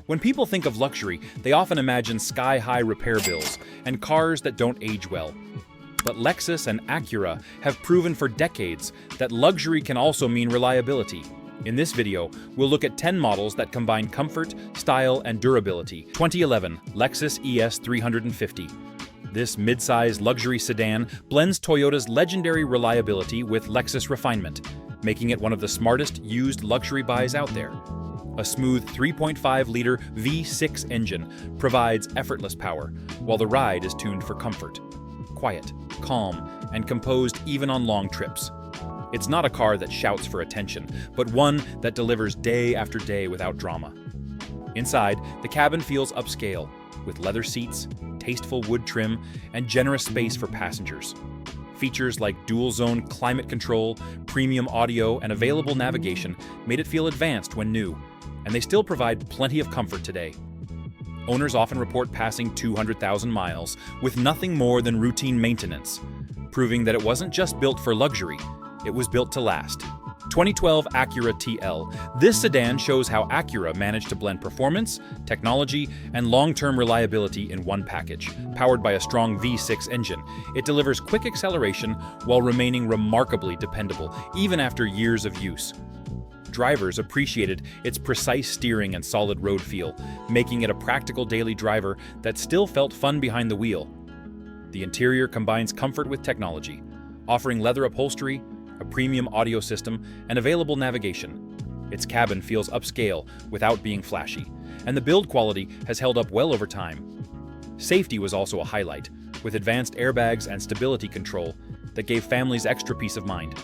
When people think of luxury, they often imagine sky-high repair bills and cars that don't age well. But Lexus and Acura have proven for decades that luxury can also mean reliability. In this video, we'll look at 10 models that combine comfort, style, and durability. 2011 Lexus ES 350. This mid-size luxury sedan blends Toyota's legendary reliability with Lexus refinement, making it one of the smartest used luxury buys out there. A smooth 3.5-liter V6 engine provides effortless power, while the ride is tuned for comfort. Quiet, calm, and composed even on long trips. It's not a car that shouts for attention, but one that delivers day after day without drama. Inside, the cabin feels upscale, with leather seats, tasteful wood trim, and generous space for passengers. Features like dual-zone climate control, premium audio, and available navigation made it feel advanced when new, and they still provide plenty of comfort today. Owners often report passing 200,000 miles with nothing more than routine maintenance, proving that it wasn't just built for luxury, it was built to last. 2012 Acura TL. This sedan shows how Acura managed to blend performance, technology, and long-term reliability in one package. Powered by a strong V6 engine, it delivers quick acceleration while remaining remarkably dependable, even after years of use. Drivers appreciated its precise steering and solid road feel, making it a practical daily driver that still felt fun behind the wheel. The interior combines comfort with technology, offering leather upholstery, a premium audio system, and available navigation. Its cabin feels upscale without being flashy, and the build quality has held up well over time. Safety was also a highlight, with advanced airbags and stability control that gave families extra peace of mind.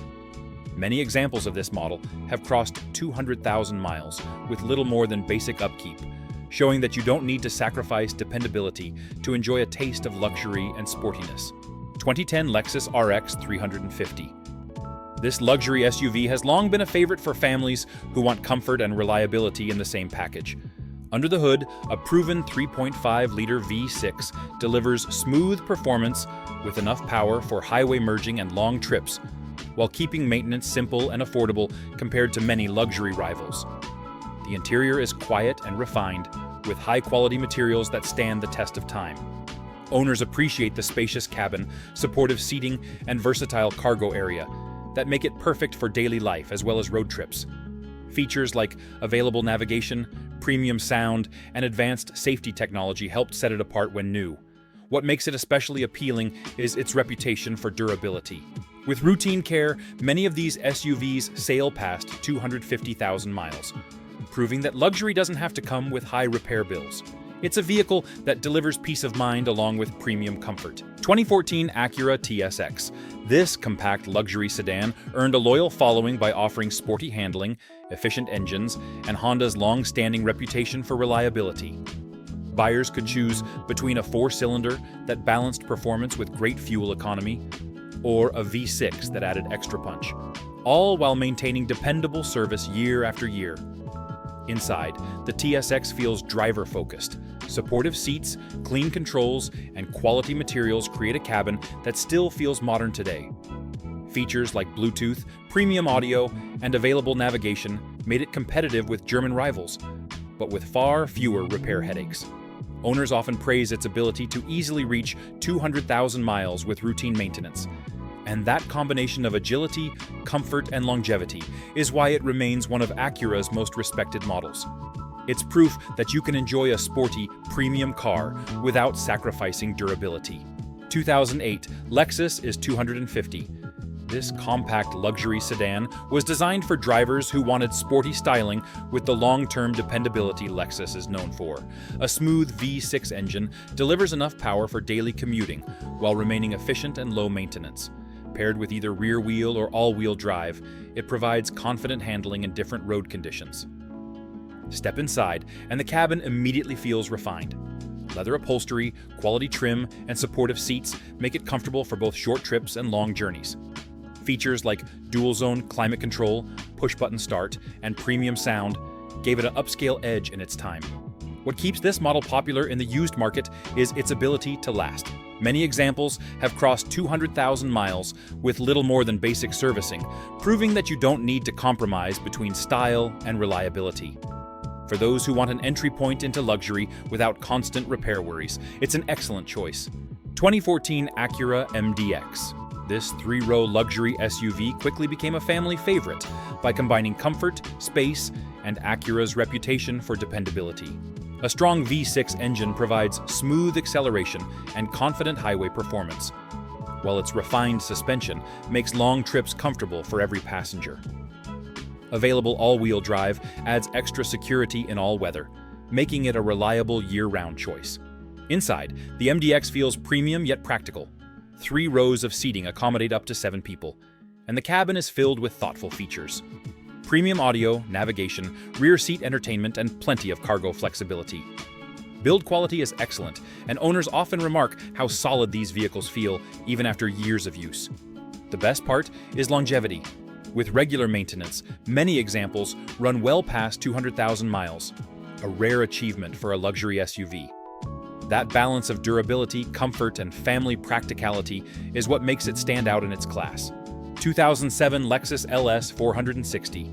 Many examples of this model have crossed 200,000 miles with little more than basic upkeep, showing that you don't need to sacrifice dependability to enjoy a taste of luxury and sportiness. 2010 Lexus RX 350. This luxury SUV has long been a favorite for families who want comfort and reliability in the same package. Under the hood, a proven 3.5-liter V6 delivers smooth performance with enough power for highway merging and long trips, while keeping maintenance simple and affordable compared to many luxury rivals. The interior is quiet and refined, with high-quality materials that stand the test of time. Owners appreciate the spacious cabin, supportive seating, and versatile cargo area that make it perfect for daily life as well as road trips. Features like available navigation, premium sound, and advanced safety technology helped set it apart when new. What makes it especially appealing is its reputation for durability. With routine care, many of these SUVs sail past 250,000 miles, proving that luxury doesn't have to come with high repair bills. It's a vehicle that delivers peace of mind along with premium comfort. 2014 Acura TSX. This compact luxury sedan earned a loyal following by offering sporty handling, efficient engines, and Honda's long-standing reputation for reliability. Buyers could choose between a 4-cylinder that balanced performance with great fuel economy, or a V6 that added extra punch, all while maintaining dependable service year after year. Inside, the TSX feels driver-focused. Supportive seats, clean controls, and quality materials create a cabin that still feels modern today. Features like Bluetooth, premium audio, and available navigation made it competitive with German rivals, but with far fewer repair headaches. Owners often praise its ability to easily reach 200,000 miles with routine maintenance. And that combination of agility, comfort, and longevity is why it remains one of Acura's most respected models. It's proof that you can enjoy a sporty, premium car without sacrificing durability. 2008 Lexus is 250. This compact luxury sedan was designed for drivers who wanted sporty styling with the long-term dependability Lexus is known for. A smooth V6 engine delivers enough power for daily commuting while remaining efficient and low maintenance. Paired with either rear-wheel or all-wheel drive, it provides confident handling in different road conditions. Step inside, and the cabin immediately feels refined. Leather upholstery, quality trim, and supportive seats make it comfortable for both short trips and long journeys. Features like dual-zone climate control, push-button start, and premium sound gave it an upscale edge in its time. What keeps this model popular in the used market is its ability to last. Many examples have crossed 200,000 miles with little more than basic servicing, proving that you don't need to compromise between style and reliability. For those who want an entry point into luxury without constant repair worries, it's an excellent choice. 2014 Acura MDX. This three-row luxury SUV quickly became a family favorite by combining comfort, space, and Acura's reputation for dependability. A strong V6 engine provides smooth acceleration and confident highway performance, while its refined suspension makes long trips comfortable for every passenger. Available all-wheel drive adds extra security in all weather, making it a reliable year-round choice. Inside, the MDX feels premium yet practical. 3 rows of seating accommodate up to 7 people, and the cabin is filled with thoughtful features. Premium audio, navigation, rear seat entertainment, and plenty of cargo flexibility. Build quality is excellent, and owners often remark how solid these vehicles feel even after years of use. The best part is longevity. With regular maintenance, many examples run well past 200,000 miles, a rare achievement for a luxury SUV. That balance of durability, comfort, and family practicality is what makes it stand out in its class. 2007 Lexus LS 460.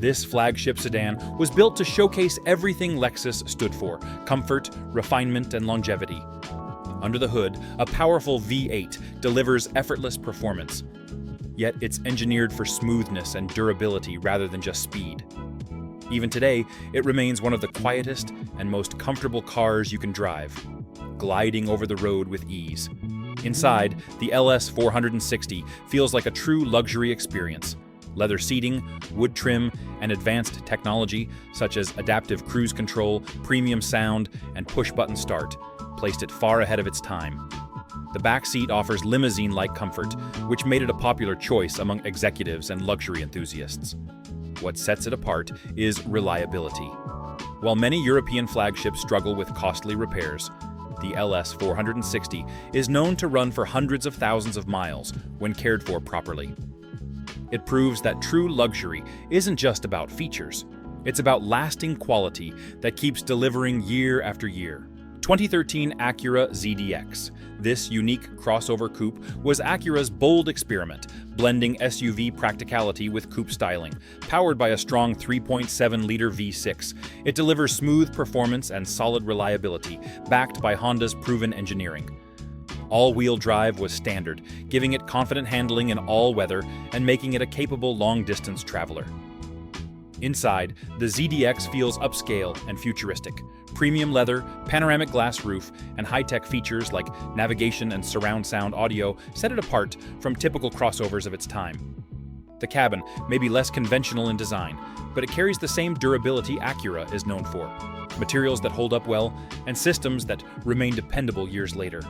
This flagship sedan was built to showcase everything Lexus stood for: comfort, refinement, and longevity. Under the hood, a powerful V8 delivers effortless performance. Yet it's engineered for smoothness and durability rather than just speed. Even today, it remains one of the quietest and most comfortable cars you can drive, gliding over the road with ease. Inside, the LS 460 feels like a true luxury experience. Leather seating, wood trim, and advanced technology such as adaptive cruise control, premium sound, and push-button start placed it far ahead of its time. The back seat offers limousine-like comfort, which made it a popular choice among executives and luxury enthusiasts. What sets it apart is reliability. While many European flagships struggle with costly repairs, the LS 460 is known to run for hundreds of thousands of miles when cared for properly. It proves that true luxury isn't just about features. It's about lasting quality that keeps delivering year after year. 2013 Acura ZDX. This unique crossover coupe was Acura's bold experiment, blending SUV practicality with coupe styling. Powered by a strong 3.7-liter V6, it delivers smooth performance and solid reliability, backed by Honda's proven engineering. All-wheel drive was standard, giving it confident handling in all weather and making it a capable long-distance traveler. Inside, the ZDX feels upscale and futuristic. Premium leather, panoramic glass roof, and high-tech features like navigation and surround sound audio set it apart from typical crossovers of its time. The cabin may be less conventional in design, but it carries the same durability Acura is known for: materials that hold up well and systems that remain dependable years later.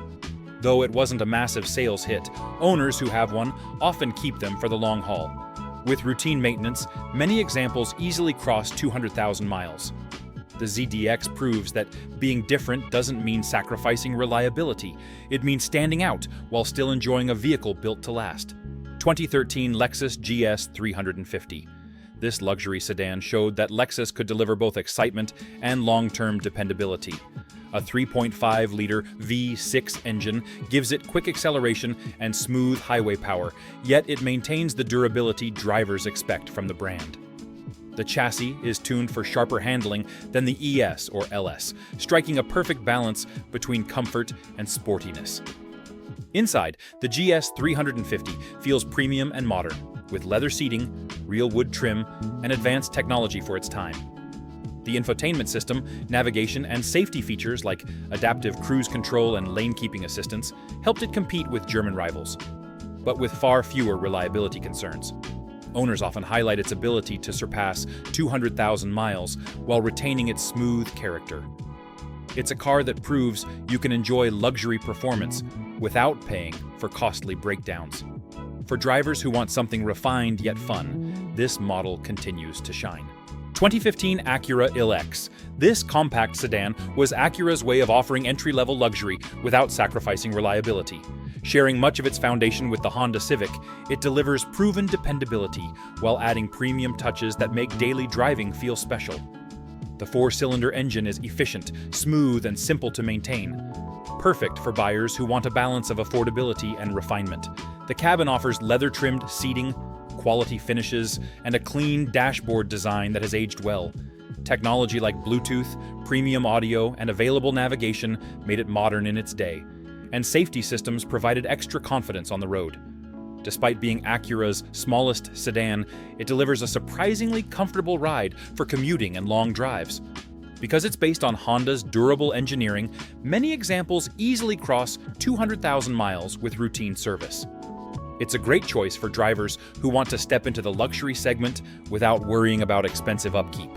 Though it wasn't a massive sales hit, owners who have one often keep them for the long haul. With routine maintenance, many examples easily cross 200,000 miles. The ZDX proves that being different doesn't mean sacrificing reliability. It means standing out while still enjoying a vehicle built to last. 2013 Lexus GS 350. This luxury sedan showed that Lexus could deliver both excitement and long-term dependability. A 3.5-liter V6 engine gives it quick acceleration and smooth highway power, yet it maintains the durability drivers expect from the brand. The chassis is tuned for sharper handling than the ES or LS, striking a perfect balance between comfort and sportiness. Inside, the GS 350 feels premium and modern, with leather seating, real wood trim, and advanced technology for its time. The infotainment system, navigation, and safety features like adaptive cruise control and lane-keeping assistance helped it compete with German rivals, but with far fewer reliability concerns. Owners often highlight its ability to surpass 200,000 miles while retaining its smooth character. It's a car that proves you can enjoy luxury performance without paying for costly breakdowns. For drivers who want something refined yet fun, this model continues to shine. 2015 Acura ILX. This compact sedan was Acura's way of offering entry-level luxury without sacrificing reliability. Sharing much of its foundation with the Honda Civic, it delivers proven dependability while adding premium touches that make daily driving feel special. The 4-cylinder engine is efficient, smooth, and simple to maintain. Perfect for buyers who want a balance of affordability and refinement. The cabin offers leather-trimmed seating, quality finishes, and a clean dashboard design that has aged well. Technology like Bluetooth, premium audio, and available navigation made it modern in its day, and safety systems provided extra confidence on the road. Despite being Acura's smallest sedan, it delivers a surprisingly comfortable ride for commuting and long drives. Because it's based on Honda's durable engineering, many examples easily cross 200,000 miles with routine service. It's a great choice for drivers who want to step into the luxury segment without worrying about expensive upkeep.